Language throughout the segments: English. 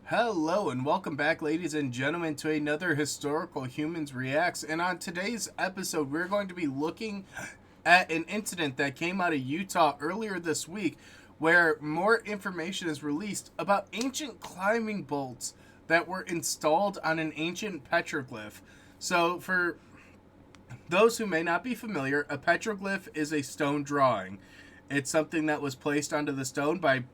Hello and welcome back, ladies and gentlemen, to another Historical Humans Reacts. And on today's episode, we're going to be looking at an incident that came out of Utah earlier this week where more information is released about ancient climbing bolts that were installed on an ancient petroglyph. So, for those who may not be familiar, a petroglyph is a stone drawing. It's something that was placed onto the stone by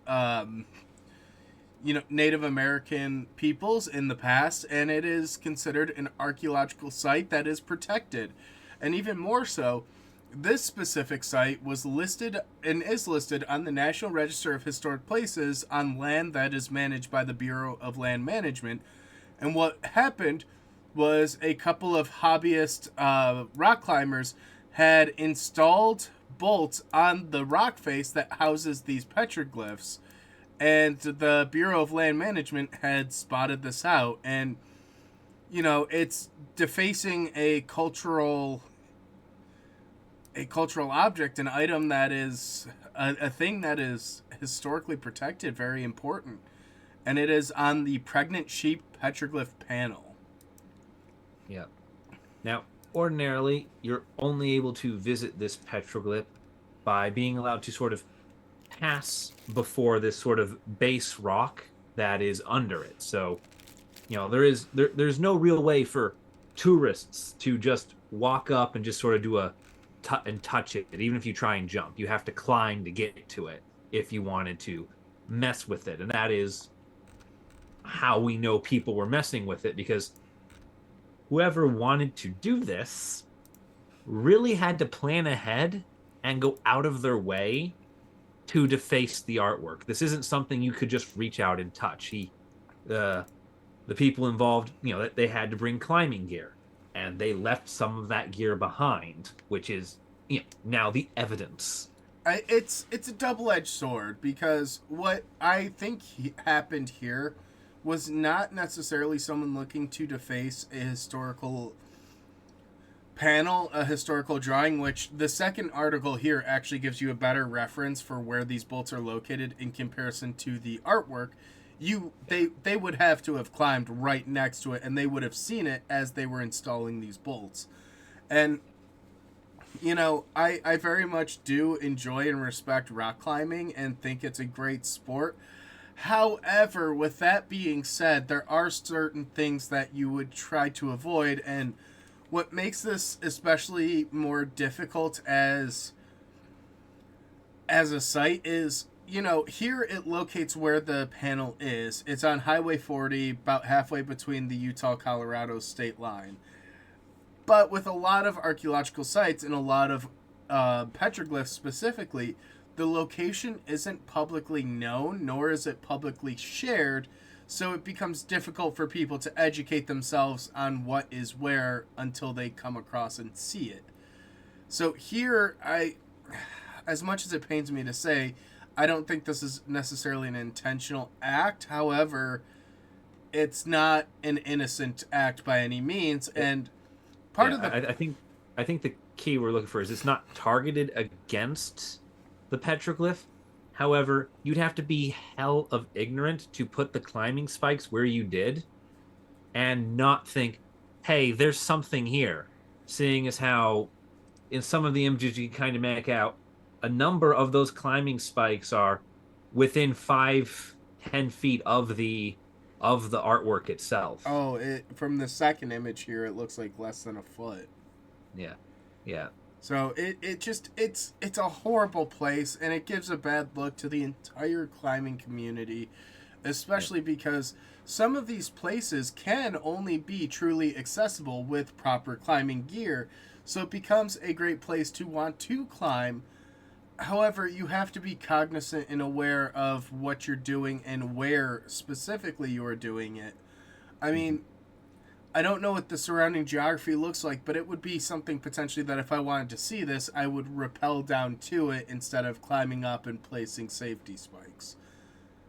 Native American peoples in the past, and it is considered an archaeological site that is protected. And even more so, this specific site was listed and is listed on the National Register of Historic Places on land that is managed by the Bureau of Land Management. And what happened was a couple of hobbyist rock climbers had installed bolts on the rock face that houses these petroglyphs, and the Bureau of Land Management had spotted this out, and it's defacing a cultural object, an item that is a thing that is historically protected, very important, and it is on the pregnant sheep petroglyph panel. Yeah. Now, ordinarily, you're only able to visit this petroglyph by being allowed to sort of pass before this sort of base rock that is under it. So, there's no real way for tourists to just walk up and just sort of do and touch it. Even if you try and jump, you have to climb to get to it if you wanted to mess with it. And that is how we know people were messing with it, because whoever wanted to do this really had to plan ahead and go out of their way to deface the artwork. This isn't something you could just reach out and touch. The people involved, they had to bring climbing gear, and they left some of that gear behind, which is now the evidence. It's a double-edged sword, because what I think happened here was not necessarily someone looking to deface a historical panel, a historical drawing, which the second article here actually gives you a better reference for where these bolts are located in comparison to the artwork. They would have to have climbed right next to it, and they would have seen it as they were installing these bolts. And I very much do enjoy and respect rock climbing and think it's a great sport. However, with that being said, there are certain things that you would try to avoid, and what makes this especially more difficult as a site is, here it locates where the panel is. It's on Highway 40, about halfway between the Utah-Colorado state line. But with a lot of archaeological sites and a lot of petroglyphs specifically, the location isn't publicly known, nor is it publicly shared, so it becomes difficult for people to educate themselves on what is where until they come across and see it. So here, as much as it pains me to say, I don't think this is necessarily an intentional act. However, it's not an innocent act by any means, and part Yeah, of the I think the key we're looking for is it's not targeted against the petroglyph. However, you'd have to be hell of ignorant to put the climbing spikes where you did and not think, hey, there's something here. Seeing as how in some of the images you can kind of make out a number of those climbing spikes are within 5-10 feet of the artwork itself. from the second image here, it looks like less than a foot. Yeah. Yeah. So it's a horrible place, and it gives a bad look to the entire climbing community, especially because some of these places can only be truly accessible with proper climbing gear. So it becomes a great place to want to climb. However, you have to be cognizant and aware of what you're doing and where specifically you are doing it. I mean, I don't know what the surrounding geography looks like, but it would be something potentially that if I wanted to see this, I would rappel down to it instead of climbing up and placing safety spikes.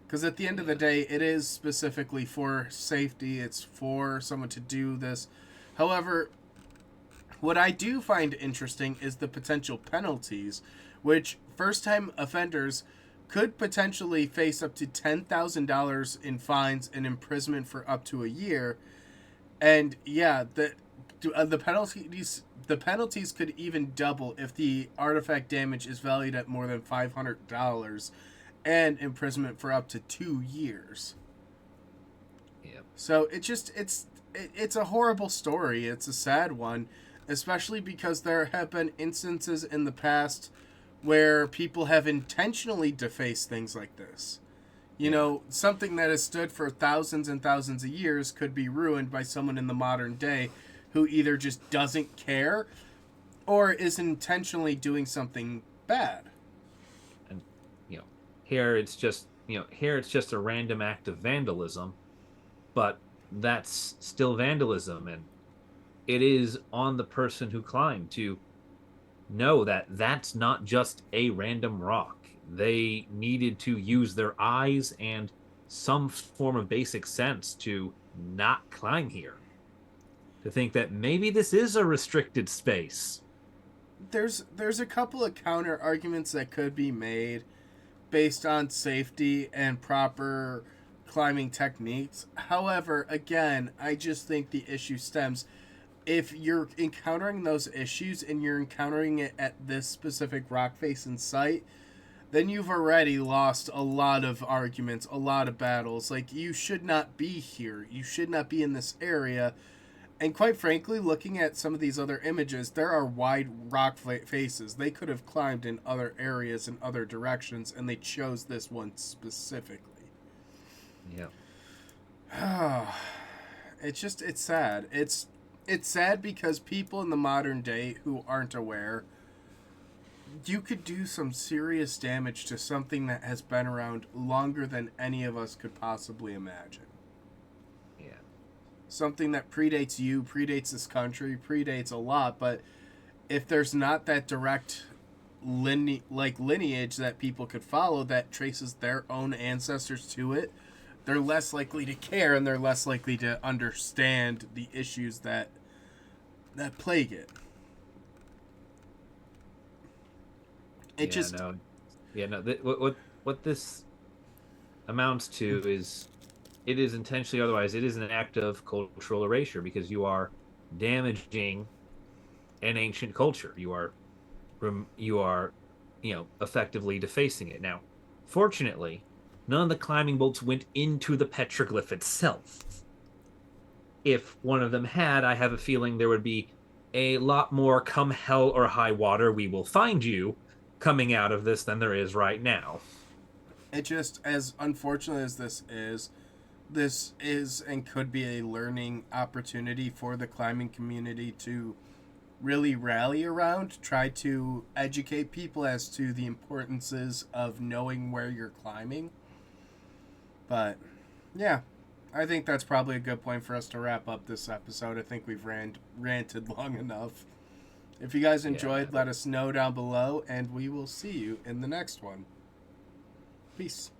Because at the end of the day, it is specifically for safety. It's for someone to do this. However, what I do find interesting is the potential penalties, which first time offenders could potentially face up to $10,000 in fines and imprisonment for up to a year. And yeah, the penalties could even double if the artifact damage is valued at more than $500, and imprisonment for up to 2 years. Yep. So it's a horrible story. It's a sad one, especially because there have been instances in the past where people have intentionally defaced things like this. You know, something that has stood for thousands and thousands of years could be ruined by someone in the modern day who either just doesn't care or is intentionally doing something bad. And you know, here it's just a random act of vandalism, but that's still vandalism, and it is on the person who climbed to know that that's not just a random rock. They needed to use their eyes and some form of basic sense to not climb here. To think that maybe this is a restricted space. There's a couple of counter arguments that could be made based on safety and proper climbing techniques. However, again, I just think the issue stems if you're encountering those issues and you're encountering it at this specific rock face and site, then you've already lost a lot of arguments, a lot of battles. Like, you should not be here. You should not be in this area. And quite frankly, looking at some of these other images, there are wide rock faces. They could have climbed in other areas in other directions, and they chose this one specifically. Yeah. It's sad. It's sad because people in the modern day who aren't aware, you could do some serious damage to something that has been around longer than any of us could possibly imagine. Yeah. Something that predates you, predates this country, predates a lot, but if there's not that direct lineage that people could follow that traces their own ancestors to it, they're less likely to care, and they're less likely to understand the issues that plague it. What this amounts to is, it is intentionally, otherwise it is an act of cultural erasure, because you are damaging an ancient culture. You are effectively defacing it. Now, fortunately, none of the climbing bolts went into the petroglyph itself. If one of them had, I have a feeling there would be a lot more "come hell or high water, we will find you" coming out of this than there is right now. It just, as unfortunate as this is and could be a learning opportunity for the climbing community to really rally around, try to educate people as to the importances of knowing where you're climbing. But yeah, I think that's probably a good point for us to wrap up this episode. I think we've ranted long enough. If you guys enjoyed, let us know down below, and we will see you in the next one. Peace.